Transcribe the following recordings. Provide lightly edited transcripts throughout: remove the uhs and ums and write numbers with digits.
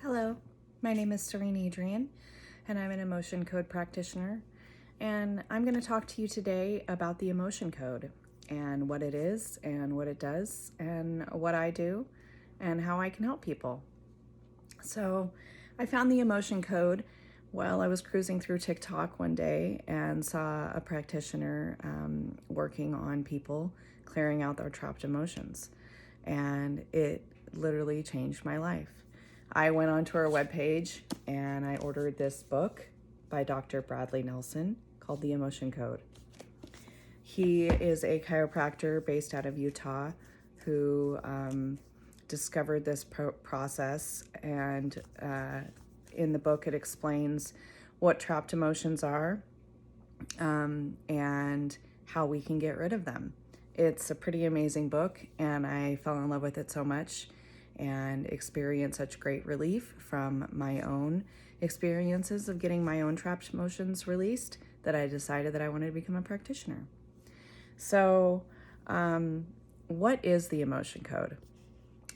Hello, my name is Cerene Adrienne, and I'm an emotion code practitioner. And I'm going to talk to you today about the emotion code and what it is and what it does and what I do and how I can help people. So, I found the emotion code while I was cruising through TikTok one day and saw a practitioner working on people clearing out their trapped emotions. And it literally changed my life. I went onto her webpage and I ordered this book by Dr. Bradley Nelson called The Emotion Code. He is a chiropractor based out of Utah who discovered this process, and in the book it explains what trapped emotions are and how we can get rid of them. It's a pretty amazing book, and I fell in love with it so much and experienced such great relief from my own experiences of getting my own trapped emotions released that I decided that I wanted to become a practitioner. So, what is the emotion code?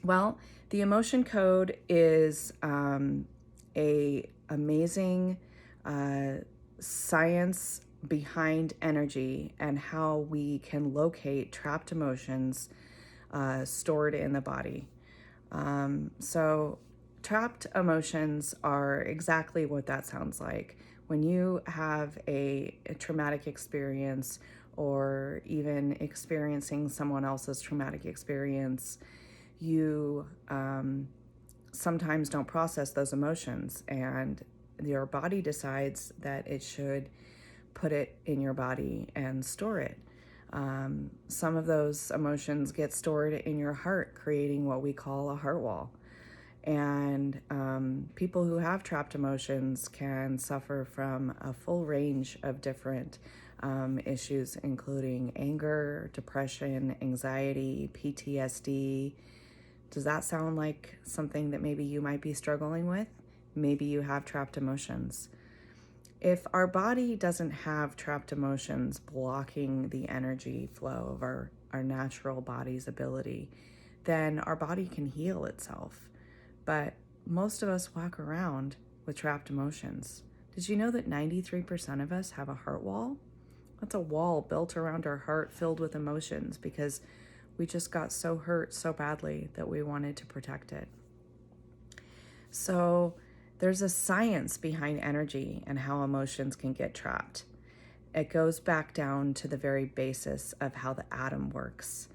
Well, the emotion code is a amazing science behind energy and how we can locate trapped emotions stored in the body. So trapped emotions are exactly what that sounds like. When you have a traumatic experience or even experiencing someone else's traumatic experience, you sometimes don't process those emotions, and your body decides that it should put it in your body and store it. Some of those emotions get stored in your heart, creating what we call a heart wall. And people who have trapped emotions can suffer from a full range of different issues, including anger, depression, anxiety, PTSD. Does that sound like something that maybe you might be struggling with? Maybe you have trapped emotions. If our body doesn't have trapped emotions blocking the energy flow of our natural body's ability, then our body can heal itself. But most of us walk around with trapped emotions. Did you know that 93% of us have a heart wall? That's a wall built around our heart filled with emotions because we just got so hurt so badly that we wanted to protect it. So there's a science behind energy and how emotions can get trapped. It goes back down to the very basis of how the atom works.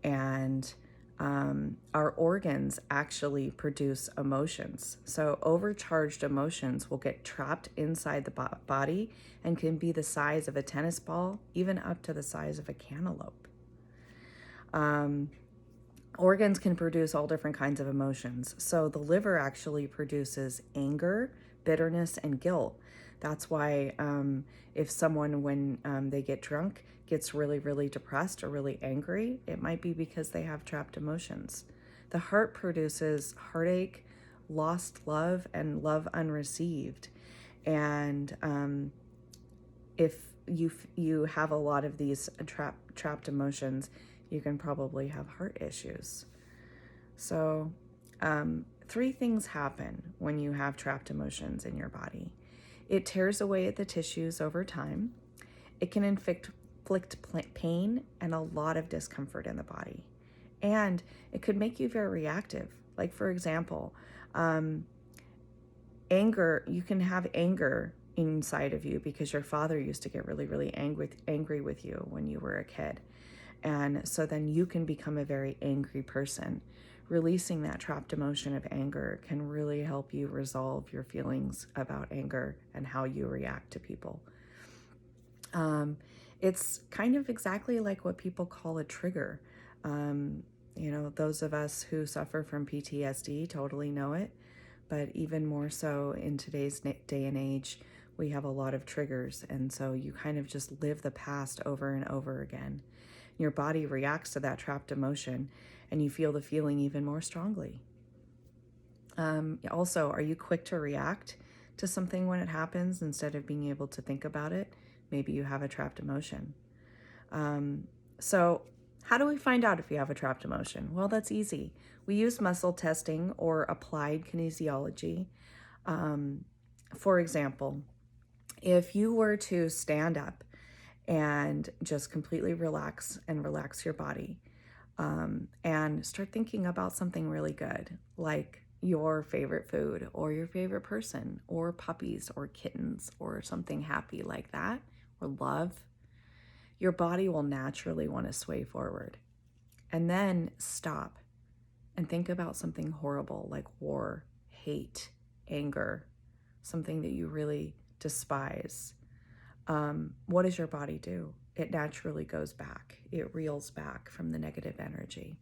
And our organs actually produce emotions. So overcharged emotions will get trapped inside the body and can be the size of a tennis ball, even up to the size of a cantaloupe. Organs can produce all different kinds of emotions. So the liver actually produces anger, bitterness, and guilt. That's why if someone, when they get drunk, gets really, really depressed or really angry, it might be because they have trapped emotions. The heart produces heartache, lost love, and love unreceived. And if you have a lot of these trapped emotions, you can probably have heart issues. So, three things happen when you have trapped emotions in your body. It tears away at the tissues over time. It can inflict pain and a lot of discomfort in the body. And it could make you very reactive. Like, for example, anger, you can have anger inside of you because your father used to get really, really angry with you when you were a kid. And so then you can become a very angry person. Releasing that trapped emotion of anger can really help you resolve your feelings about anger and how you react to people. It's kind of exactly like what people call a trigger. Those of us who suffer from PTSD totally know it, but even more so in today's day and age, we have a lot of triggers, and so you kind of just live the past over and over again. Your body reacts to that trapped emotion, and you feel the feeling even more strongly. Also, are you quick to react to something when it happens instead of being able to think about it? Maybe you have a trapped emotion. So How do we find out if you have a trapped emotion? Well, that's easy. We use muscle testing or applied kinesiology. For example, if you were to stand up and just completely relax and relax your body, and start thinking about something really good, like your favorite food or your favorite person or puppies or kittens or something happy like that, or love, your body will naturally want to sway forward. And then stop and think about something horrible like war, hate, anger, something that you really despise. What does your body do? It naturally goes back. It reels back from the negative energy.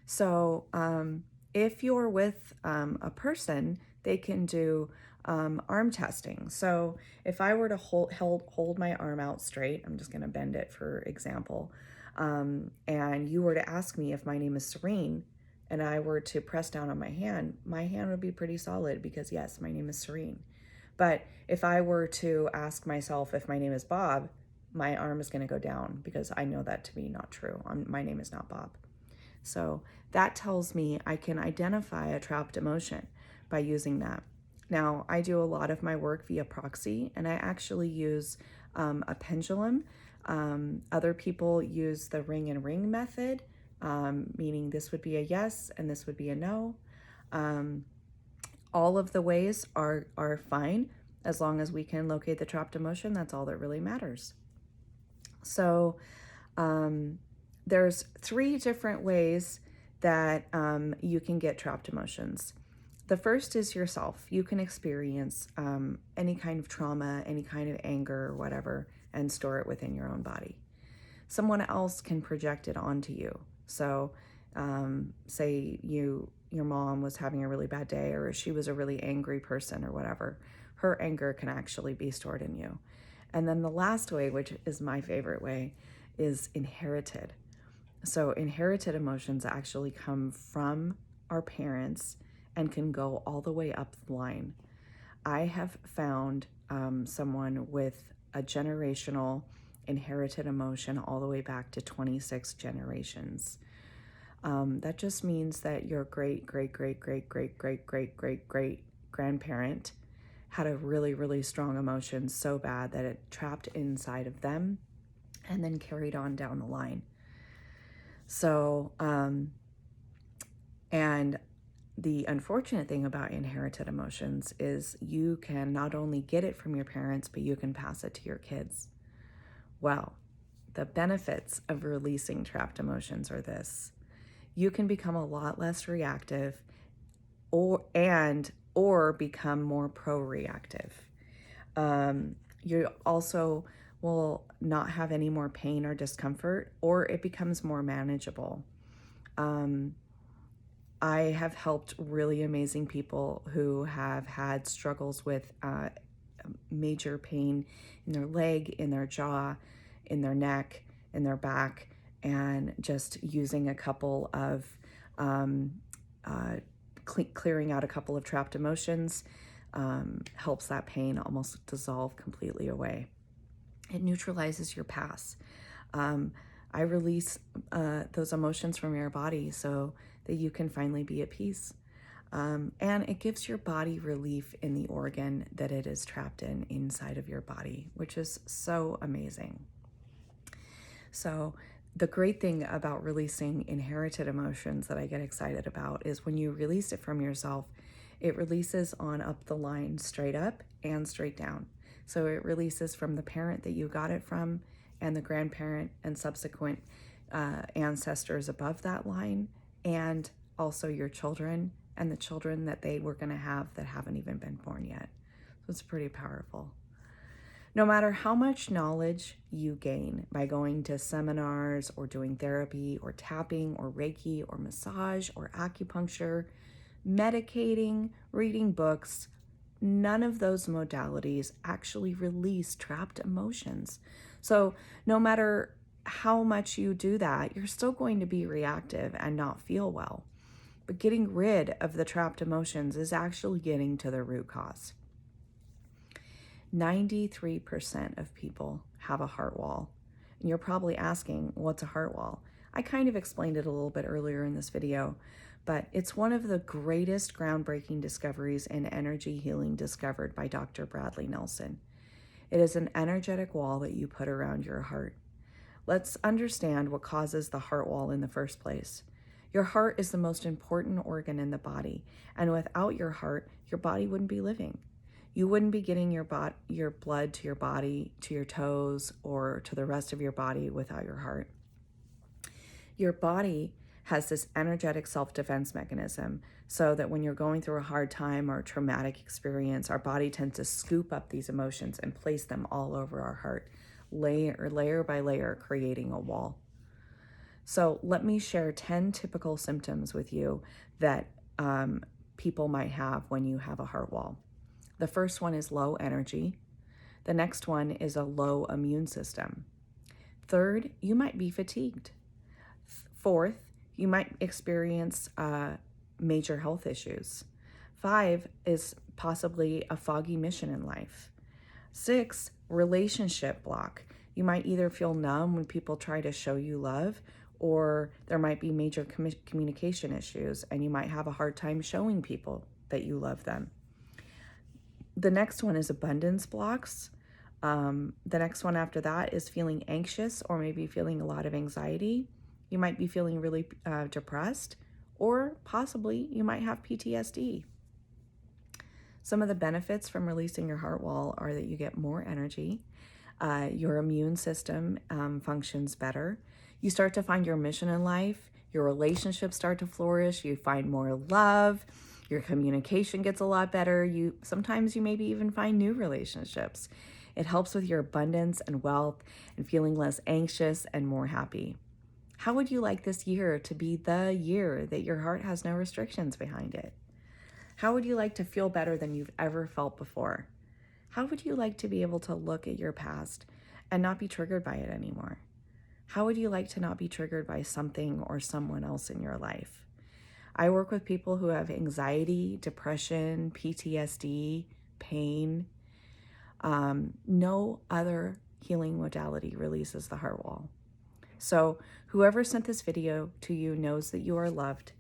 So if you're with a person, they can do arm testing. So if I were to hold my arm out straight, I'm just going to bend it for example, and you were to ask me if my name is Cerene, and I were to press down on my hand would be pretty solid because yes, my name is Cerene. But if I were to ask myself if my name is Bob, my arm is going to go down because I know that to be not true. My name is not Bob. So that tells me I can identify a trapped emotion by using that. Now, I do a lot of my work via proxy, and I actually use a pendulum. Other people use the ring and ring method, meaning this would be a yes and this would be a no. All of the ways are fine as long as we can locate the trapped emotion. That's all that really matters. So there's 3 different ways that you can get trapped emotions. The first is yourself. You can experience any kind of trauma, any kind of anger, or whatever, and store it within your own body. Someone else can project it onto you. So say your mom was having a really bad day, or she was a really angry person or whatever. Her anger can actually be stored in you. And then the last way, which is my favorite way, is inherited. So inherited emotions actually come from our parents and can go all the way up the line. I have found someone with a generational inherited emotion all the way back to 26 generations. That just means that your great, great, great, great, great, great, great, great, great grandparent had a really, really strong emotion so bad that it trapped inside of them and then carried on down the line. So, and the unfortunate thing about inherited emotions is you can not only get it from your parents, but you can pass it to your kids. Well, the benefits of releasing trapped emotions are this. You can become a lot less reactive or become more pro-reactive. You also will not have any more pain or discomfort, or it becomes more manageable. I have helped really amazing people who have had struggles with major pain in their leg, in their jaw, in their neck, in their back, and just using a couple of clearing out a couple of trapped emotions helps that pain almost dissolve completely away. It neutralizes your past. I release those emotions from your body so that you can finally be at peace. And it gives your body relief in the organ that it is trapped in inside of your body, which is so amazing. So the great thing about releasing inherited emotions that I get excited about is when you release it from yourself, it releases on up the line, straight up and straight down. So it releases from the parent that you got it from and the grandparent and subsequent ancestors above that line, and also your children and the children that they were going to have that haven't even been born yet. So it's pretty powerful. No matter how much knowledge you gain by going to seminars or doing therapy or tapping or Reiki or massage or acupuncture, medicating, reading books, none of those modalities actually release trapped emotions. So no matter how much you do that, you're still going to be reactive and not feel well. But getting rid of the trapped emotions is actually getting to the root cause. 93% of people have a heart wall, And you're probably asking, what's a heart wall? I kind of explained it a little bit earlier in this video, but it's one of the greatest groundbreaking discoveries in energy healing discovered by Dr. Bradley Nelson. It is an energetic wall that you put around your heart. Let's understand what causes the heart wall in the first place. Your heart is the most important organ in the body, and without your heart, your body wouldn't be living. You wouldn't be getting your blood to your body, to your toes, or to the rest of your body without your heart. Your body has this energetic self-defense mechanism so that when you're going through a hard time or a traumatic experience, our body tends to scoop up these emotions and place them all over our heart, layer by layer, creating a wall. So let me share 10 typical symptoms with you that people might have when you have a heart wall. The first one is low energy. The next one is a low immune system. Third, you might be fatigued. Fourth, you might experience major health issues. 5 is possibly a foggy mission in life. 6, relationship block. You might either feel numb when people try to show you love, or there might be major communication issues, and you might have a hard time showing people that you love them. The next one is abundance blocks. The next one after that is feeling anxious or maybe feeling a lot of anxiety. You might be feeling really depressed, or possibly you might have PTSD. Some of the benefits from releasing your heart wall are that you get more energy, your immune system functions better, you start to find your mission in life, your relationships start to flourish, you find more love, your communication gets a lot better, sometimes you maybe even find new relationships. It helps with your abundance and wealth and feeling less anxious and more happy. How would you like this year to be the year that your heart has no restrictions behind it? How would you like to feel better than you've ever felt before? How would you like to be able to look at your past and not be triggered by it anymore? How would you like to not be triggered by something or someone else in your life? I work with people who have anxiety, depression, PTSD, pain. No other healing modality releases the heart wall. So whoever sent this video to you knows that you are loved.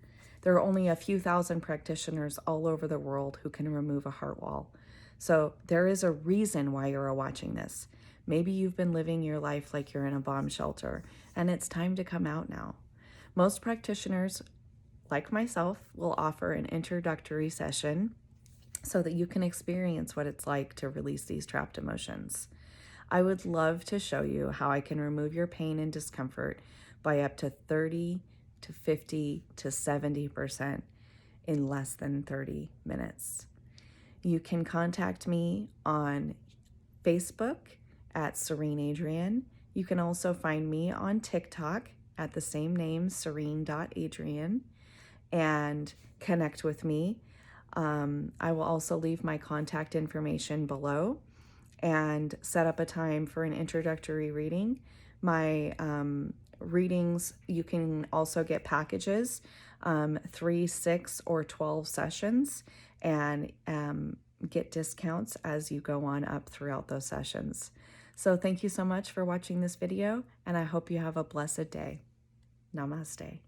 There are only a few thousand practitioners all over the world who can remove a heart wall. So there is a reason why you're watching this. Maybe you've been living your life like you're in a bomb shelter, and it's time to come out now. Most practitioners, like myself, will offer an introductory session so that you can experience what it's like to release these trapped emotions. I would love to show you how I can remove your pain and discomfort by up to 30 to 50 to 70% in less than 30 minutes. You can contact me on Facebook at Cerene Adrienne. You can also find me on TikTok at the same name, Cerene.Adrienne, and connect with me. I will also leave my contact information below and set up a time for an introductory reading. My readings, you can also get packages, 3, 6, or 12 sessions, and get discounts as you go on up throughout those sessions. So thank you so much for watching this video, and I hope you have a blessed day. Namaste.